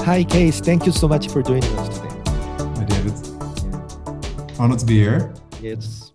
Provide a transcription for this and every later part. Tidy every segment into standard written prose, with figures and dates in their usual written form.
Hi, Kees. Thank you so much for joining us today. Hi, David. Honored to be here. Yes.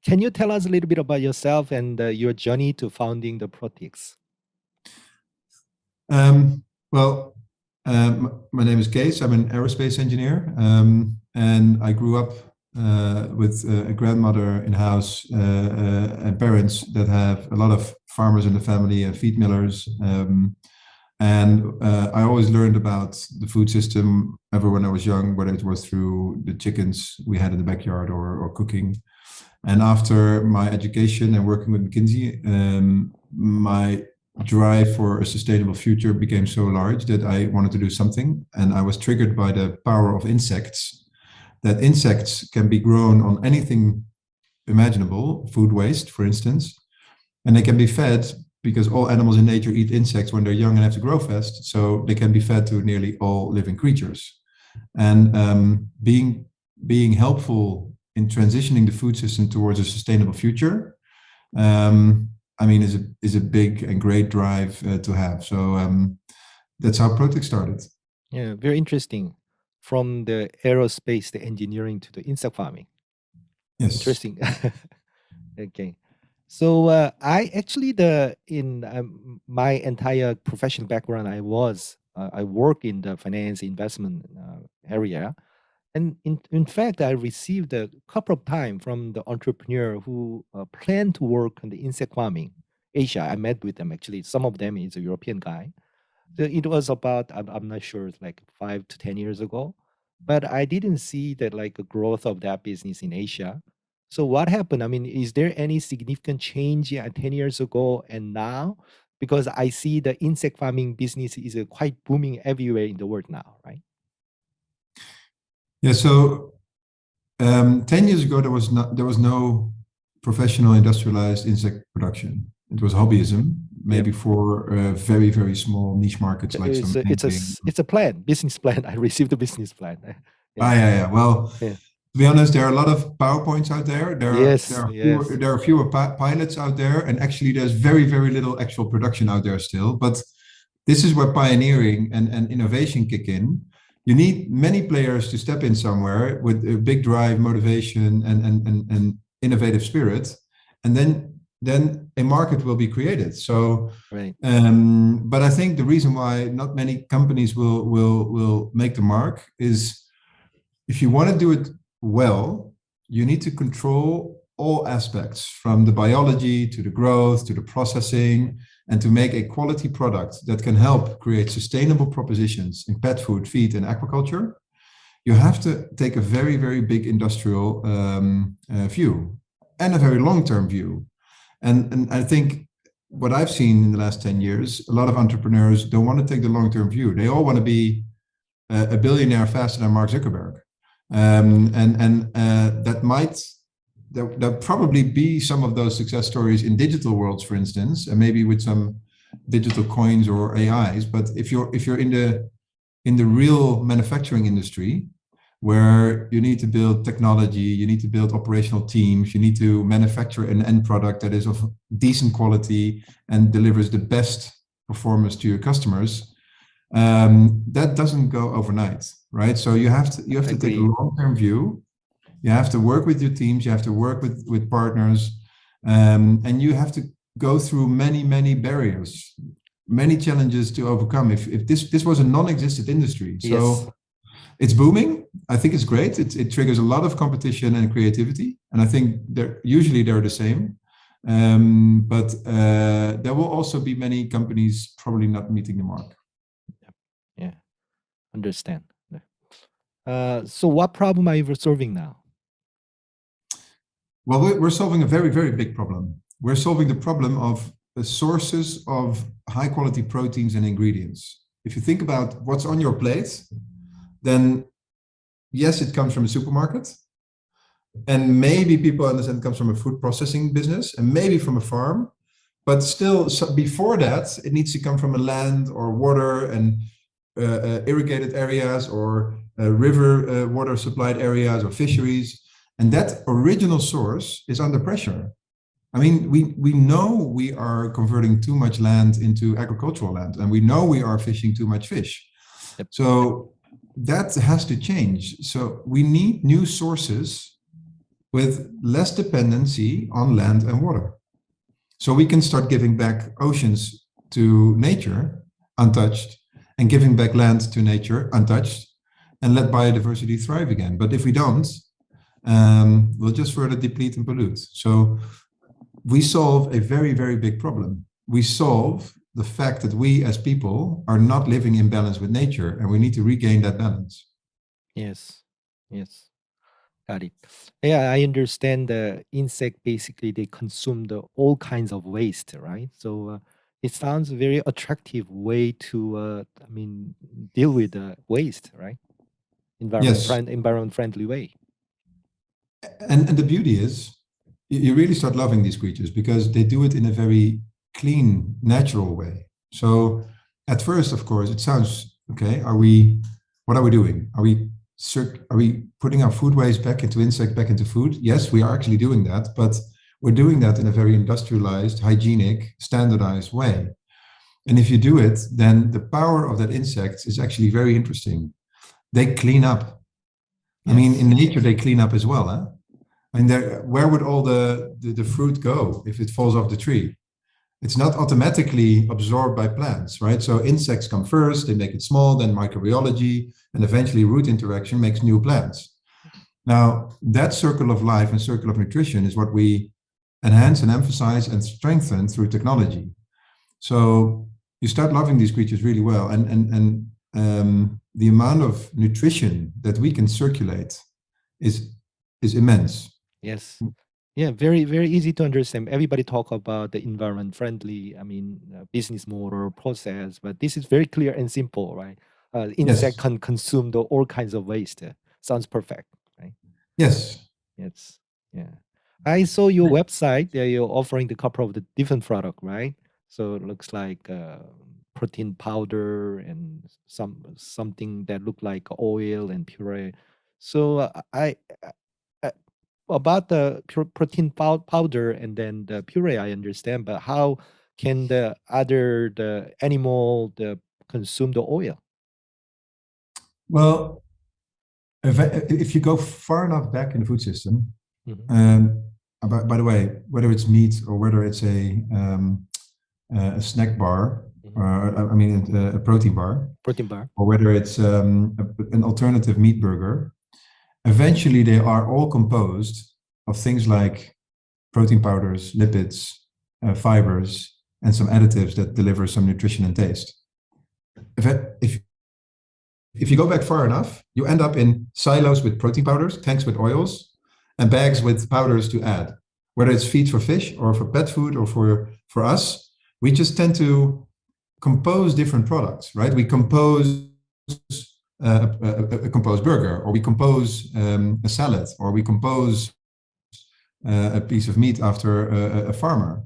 Can you tell us a little bit about yourself and your journey to founding the Protix? My name is Kees. I'm an aerospace engineer, and I grew up with a grandmother in house and parents that have a lot of farmers in the family and feed millers. I always learned about the food system ever when I was young, whether it was through the chickens we had in the backyard or cooking. And after my education and working with McKinsey, my drive for a sustainable future became so large that I wanted to do something. And I was triggered by the power of insects, that insects can be grown on anything imaginable, food waste, for instance, and they can be fed because all animals in nature eat insects when they're young and have to grow fast. So they can be fed to nearly all living creatures. And being helpful in transitioning the food system towards a sustainable future, is a big and great drive to have. So that's how Protix started. Yeah, very interesting. From the aerospace, the engineering to the insect farming. Yes. Interesting. Okay. So I actually in my entire professional background, I work in the finance investment area. And in fact, I received a couple of times from the entrepreneur who plan to work on the insect farming. Asia, I met with them actually. Some of them is a European guy. It was about, I'm not sure, it's like 5 to 10 years ago. But I didn't see that like a growth of that business in Asia. So what happened? I mean, is there any significant change 10 years ago and now? Because I see the insect farming business is quite booming everywhere in the world now, right? Yeah, so 10 years ago, there was no professional industrialized insect production. It was hobbyism, maybe for very, very small niche markets like it's a plan, business plan. I received a business plan. Yeah. Well, to be honest, there are a lot of PowerPoints out there. There are fewer pilots out there, and actually there's very, very little actual production out there still. But this is where pioneering and innovation kick in. You need many players to step in somewhere with a big drive, motivation, and innovative spirit, and then a market will be created. So, but I think the reason why not many companies will make the mark is if you want to do it well, you need to control all aspects, from the biology to the growth to the processing, and to make a quality product that can help create sustainable propositions in pet food, feed, and aquaculture. You have to take a very, very big industrial view and a very long-term view. And I think what I've seen in the last 10 years, a lot of entrepreneurs don't want to take the long-term view. They all want to be a billionaire faster than Mark Zuckerberg. There'll probably be some of those success stories in digital worlds, for instance, and maybe with some digital coins or AIs. But if you're in the real manufacturing industry, where you need to build technology, you need to build operational teams, you need to manufacture an end product that is of decent quality and delivers the best performance to your customers, that doesn't go overnight, right? So you have to take a long-term view. You have to work with your teams, you have to work with partners, and you have to go through many, many barriers, many challenges to overcome. If this was a non-existent industry, so it's booming. I think it's great. It triggers a lot of competition and creativity, and I think they're the same. But there will also be many companies probably not meeting the mark. Yeah, understand. So what problem are you solving now? Well, we're solving a very, very big problem. We're solving the problem of the sources of high quality proteins and ingredients. If you think about what's on your plate, then yes, it comes from a supermarket. And maybe people understand it comes from a food processing business and maybe from a farm. But still, before that, it needs to come from a land or water and irrigated areas or river water supplied areas or fisheries. And that original source is under pressure. I mean, we know we are converting too much land into agricultural land, and we know we are fishing too much fish. Yep. So that has to change. So we need new sources with less dependency on land and water. So we can start giving back oceans to nature untouched and giving back land to nature untouched and let biodiversity thrive again. But if we don't, we'll just further deplete and pollute. So we solve a very, very big problem. We solve the fact that we as people are not living in balance with nature, and we need to regain that balance. Yes, yes, got it. Yeah, I understand the insect basically they consume all kinds of waste, right? So it sounds a very attractive way to, I mean, deal with the waste, right? Yes. Environment friendly way. And the beauty is, you really start loving these creatures because they do it in a very clean, natural way. So at first, of course, it sounds okay. What are we doing? Are we putting our food waste back into food? Yes, we are actually doing that, but we're doing that in a very industrialized, hygienic, standardized way. And if you do it, then the power of that insect is actually very interesting. They clean up. Yes. I mean, in nature, they clean up as well. Huh? I mean, where would all the fruit go if it falls off the tree? It's not automatically absorbed by plants, right? So insects come first, they make it small, then microbiology, and eventually root interaction makes new plants. Now, that circle of life and circle of nutrition is what we enhance and emphasize and strengthen through technology. So you start loving these creatures really well, and the amount of nutrition that we can circulate is immense. Yes. Yeah, very, very easy to understand. Everybody talk about the environment friendly, I mean, business model process, but this is very clear and simple, right? Insect can consume all kinds of waste. Sounds perfect, right? Yes. Yes. Yeah. I saw your website. You're offering the couple of the different product, right? So it looks like protein powder and something that look like oil and puree. So I about the protein powder and then the puree, I understand, but how can the animal consume the oil? Well, if you go far enough back in the food system, by the way, whether it's meat or whether it's a snack bar, I mean a protein bar, or whether it's an alternative meat burger, eventually they are all composed of things like protein powders, lipids, fibers, and some additives that deliver some nutrition and taste. If you go back far enough, you end up in silos with protein powders, tanks with oils, and bags with powders to add. Whether it's feed for fish or for pet food or for us, we just tend to compose different products, right? We compose a composed burger, or we compose a salad, or we compose a piece of meat after a farmer.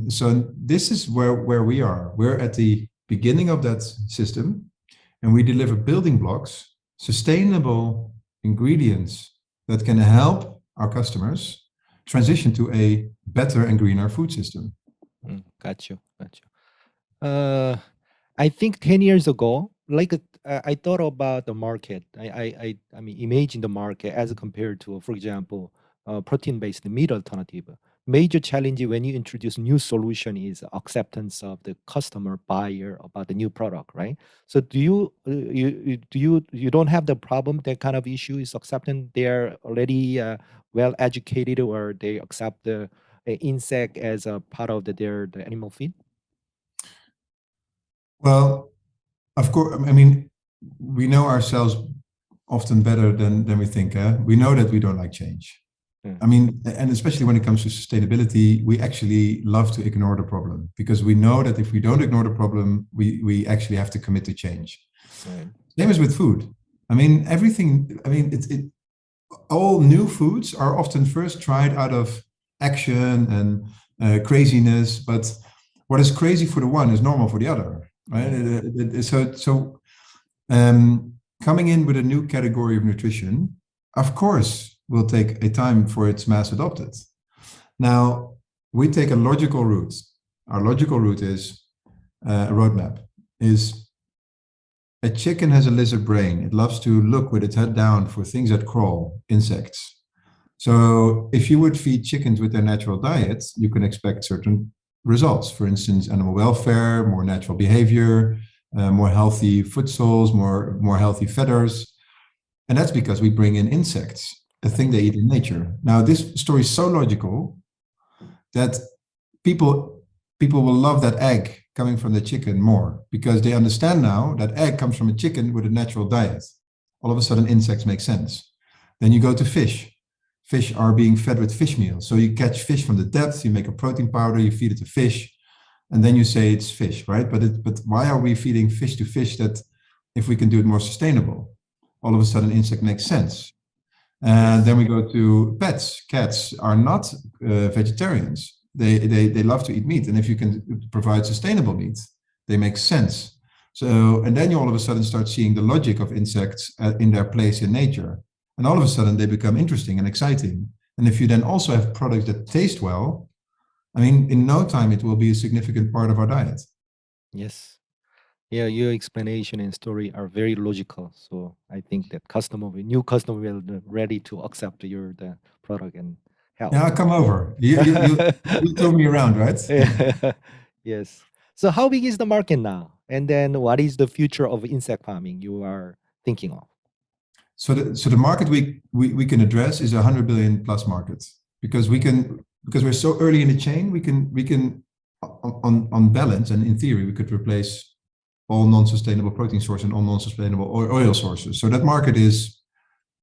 So this is where we are. We're at the beginning of that system, and we deliver building blocks, sustainable ingredients that can help our customers transition to a better and greener food system. Got you. I think 10 years ago, like I thought about the market. I mean, imagine the market as compared to, for example, protein-based meat alternative. Major challenge when you introduce new solution is acceptance of the customer buyer about the new product, right? So do you don't have the problem, that kind of issue is acceptance? They're already well educated, or they accept the insect as a part of the animal feed? Well, of course, I mean, we know ourselves often better than we think. We know that we don't like change. I mean, and especially when it comes to sustainability, we actually love to ignore the problem, because we know that if we don't ignore the problem, we actually have to commit to change. Right. Same as with food. I mean, everything, I mean, all new foods are often first tried out of action and craziness, but what is crazy for the one is normal for the other, right? So coming in with a new category of nutrition, of course, will take a time for its mass adopted. Now, we take a logical route. Our logical route is a roadmap, is a chicken has a lizard brain. It loves to look with its head down for things that crawl, insects. So if you would feed chickens with their natural diet, you can expect certain results. For instance, animal welfare, more natural behavior, more healthy foot soles, more healthy feathers. And that's because we bring in insects, a thing they eat in nature. Now, this story is so logical that people will love that egg coming from the chicken more, because they understand now that egg comes from a chicken with a natural diet. All of a sudden, insects make sense. Then you go to fish. Fish are being fed with fish meal. So you catch fish from the depths, you make a protein powder, you feed it to fish, and then you say it's fish, right? But why are we feeding fish to fish that if we can do it more sustainable? All of a sudden, insect makes sense. And then we go to pets. Cats are not vegetarians. They love to eat meat. And if you can provide sustainable meat, they make sense. So, and then you all of a sudden start seeing the logic of insects in their place in nature. And all of a sudden they become interesting and exciting. And if you then also have products that taste well, I mean, in no time, it will be a significant part of our diet. Yes. Yeah, your explanation and story are very logical. So I think that new customer will be ready to accept the product and help. Yeah, come over. You throw me around, right? Yes. So how big is the market now? And then what is the future of insect farming you are thinking of? So the market we can address is 100 billion plus market, because we're so early in the chain, we can on balance and in theory we could replace all non-sustainable protein sources and all non-sustainable oil sources. So that market is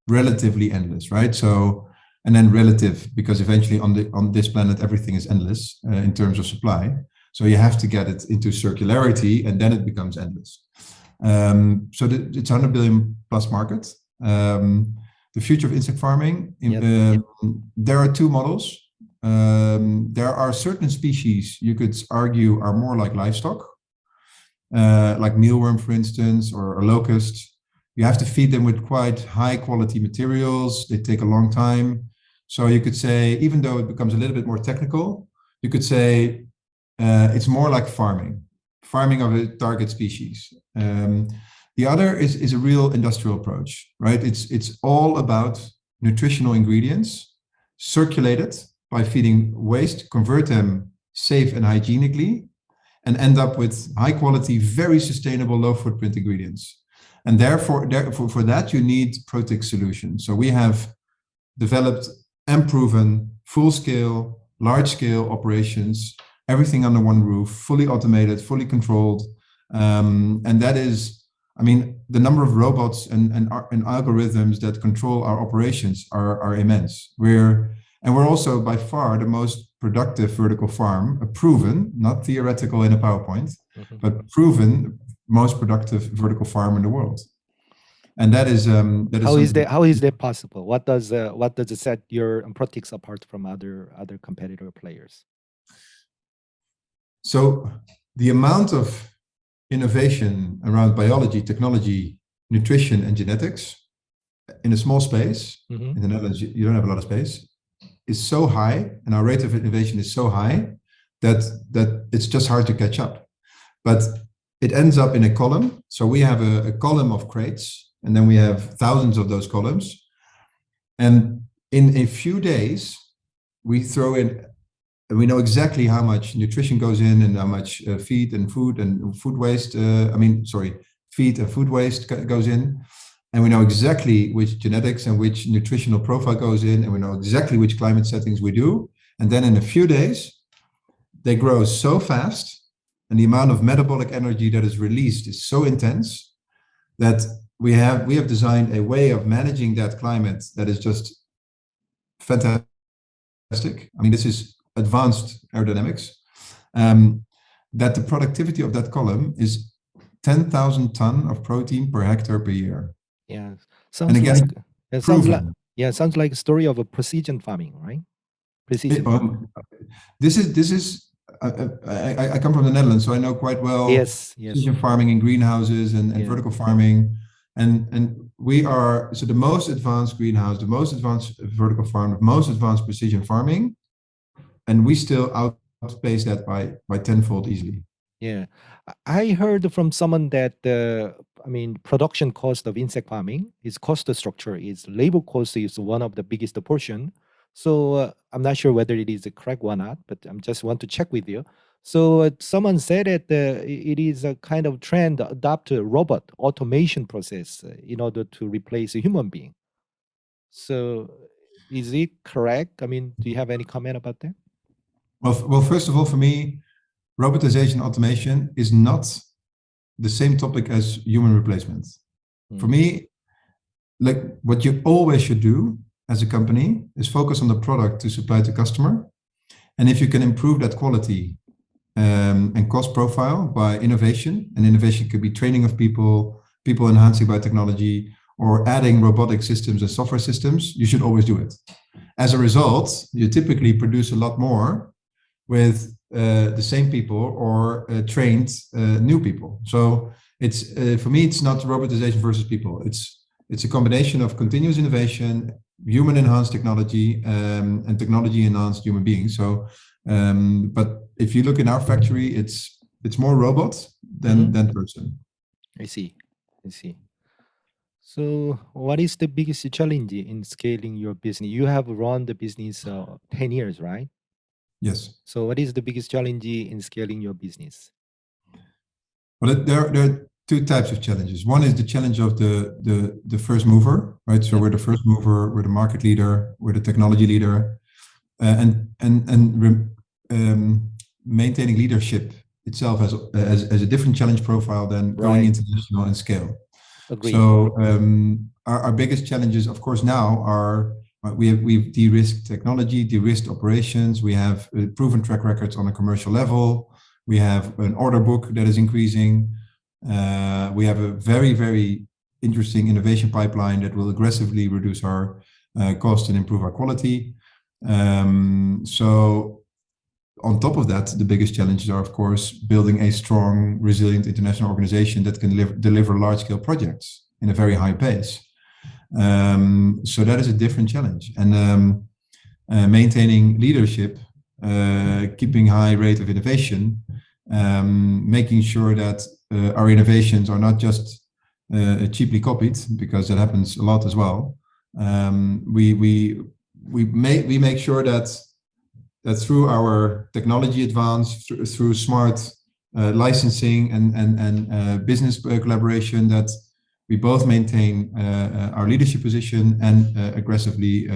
relatively endless, right? So, and then relative, because eventually on this planet everything is endless in terms of supply. So you have to get it into circularity, and then it becomes endless. So it's 100 billion plus market. The future of insect farming. There are two models. There are certain species you could argue are more like livestock, like mealworm, for instance, or a locust. You have to feed them with quite high quality materials. They take a long time. So you could say, even though it becomes a little bit more technical, you could say it's more like farming of a target species. The other is a real industrial approach, right? It's all about nutritional ingredients, circulated by feeding waste, convert them safe and hygienically, and end up with high quality, very sustainable, low footprint ingredients. And therefore for that, you need Protix solutions. So we have developed and proven full-scale, large-scale operations, everything under one roof, fully automated, fully controlled. And that is, I mean, the number of robots and algorithms that control our operations are immense. We're also by far the most productive vertical farm, a proven, not theoretical in a PowerPoint, but proven most productive vertical farm in the world. And that is how is that possible? What does it set your Protix apart from other competitor players? So the amount of innovation around biology, technology, nutrition, and genetics in a small space, in the Netherlands, you don't have a lot of space, is so high, and our rate of innovation is so high that it's just hard to catch up. But it ends up in a column. So we have a column of crates, and then we have thousands of those columns. And in a few days, we throw in, and we know exactly how much nutrition goes in and how much feed and food waste, feed and food waste goes in. And we know exactly which genetics and which nutritional profile goes in, and we know exactly which climate settings we do. And then in a few days, they grow so fast, and the amount of metabolic energy that is released is so intense that we have designed a way of managing that climate that is just fantastic. I mean, this is advanced aerodynamics, that the productivity of that column is 10,000 tons of protein per hectare per year. Yeah, sounds like a story of a precision farming, right? Precision farming. This is I come from the Netherlands, so I know quite well precision farming in greenhouses and vertical farming. And we are the most advanced greenhouse, the most advanced vertical farm, the most advanced precision farming, and we still outpace that by tenfold easily. Yeah, I heard from someone that production cost of insect farming is cost structure is labor cost is one of the biggest portion. So I'm not sure whether it is correct or not, but I'm just want to check with you. So someone said that it is a kind of trend to adopt a robot automation process in order to replace a human being. So is it correct? I mean, do you have any comment about that? Well, first of all, for me, robotization automation is not the same topic as human replacement. For me, like what you always should do as a company is focus on the product to supply to customer. And if you can improve that quality and cost profile by innovation, and innovation could be training of people, people enhancing by technology, or adding robotic systems and software systems, you should always do it. As a result, you typically produce a lot more with the same people or trained new people. So it's for me, it's not robotization versus people. It's a combination of continuous innovation, human enhanced technology, and technology enhanced human beings. So, but if you look in our factory, it's more robots than person. I see. So, what is the biggest challenge in scaling your business? You have run the business 10 years, right? Yes. So, what is the biggest challenge in scaling your business? Well, there are two types of challenges. One is the challenge of the first mover, right? So we're the first mover, we're the market leader, we're the technology leader, and maintaining leadership itself as a different challenge profile than going international and scale. Agreed. So our biggest challenges, of course, now are we've de-risked technology, de-risked operations. We have proven track records on a commercial level. We have an order book that is increasing. We have a very, very interesting innovation pipeline that will aggressively reduce our cost and improve our quality. So on top of that, the biggest challenges are, of course, building a strong, resilient international organization that can deliver large-scale projects in a very high pace. So that is a different challenge. And maintaining leadership, keeping high rate of innovation, making sure that our innovations are not just cheaply copied, because that happens a lot as well. We make sure that through our technology advance, through smart licensing and business collaboration, that we both maintain our leadership position and aggressively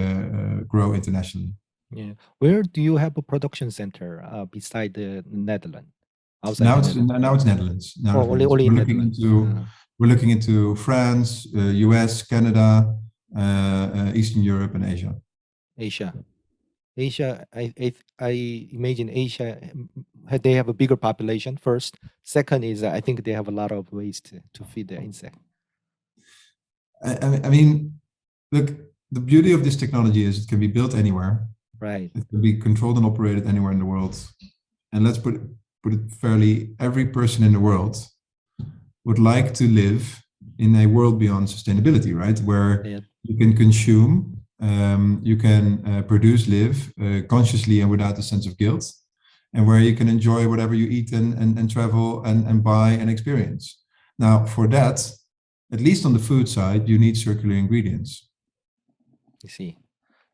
grow internationally. Yeah. Where do you have a production center beside the Netherlands? Now it's Netherlands. Only in Netherlands. We're looking into France, US, Canada, Eastern Europe, and Asia. Asia, I imagine Asia, they have a bigger population first. Second is I think they have a lot of ways to feed the insect. I mean, look, the beauty of this technology is it can be built anywhere. Right. It can be controlled and operated anywhere in the world. And let's put it fairly, every person in the world would like to live in a world beyond sustainability, right? Where you can consume, you can produce, live consciously and without a sense of guilt, and where you can enjoy whatever you eat and travel and buy and experience. Now, for that, at least on the food side, you need circular ingredients. I see.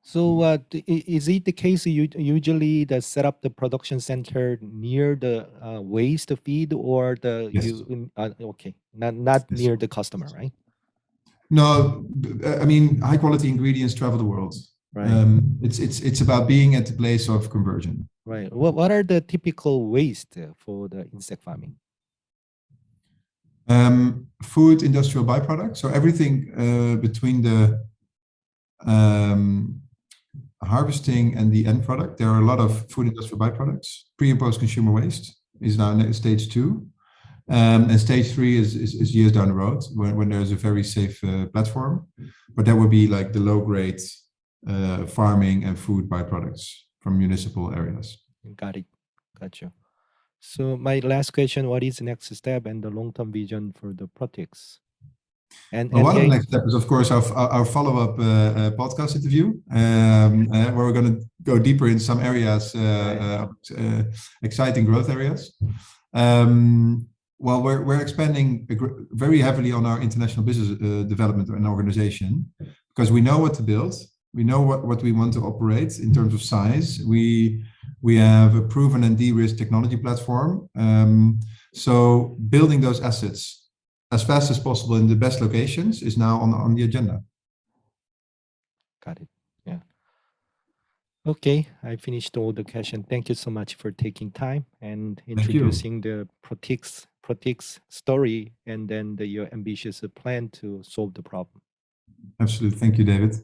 So is it the case you usually set up the production center near the waste feed or the not near the customer, right? No, I mean, high quality ingredients travel the world. Right. It's about being at the place of conversion. Right. What are the typical waste for the insect farming? Food, industrial byproducts. So everything between the harvesting and the end product. There are a lot of food industrial byproducts. Pre and post consumer waste is now stage 2. And stage 3 is years down the road when there's a very safe platform. But that would be like the low grade farming and food byproducts from municipal areas. Got it. Got you. So my last question, what is the next step and the long-term vision for the Protix? And one of the next steps is, of course, our follow-up podcast interview, where we're going to go deeper in some areas, exciting growth areas. Well, we're expanding very heavily on our international business development and organization, because we know what to build. We know what we want to operate in terms of size. We have a proven and de-risked technology platform. So building those assets as fast as possible in the best locations is now on the agenda. Got it. Yeah. Okay, I finished all the questions. Thank you so much for taking time and introducing the Protix story, and then your ambitious plan to solve the problem. Absolutely. Thank you, David.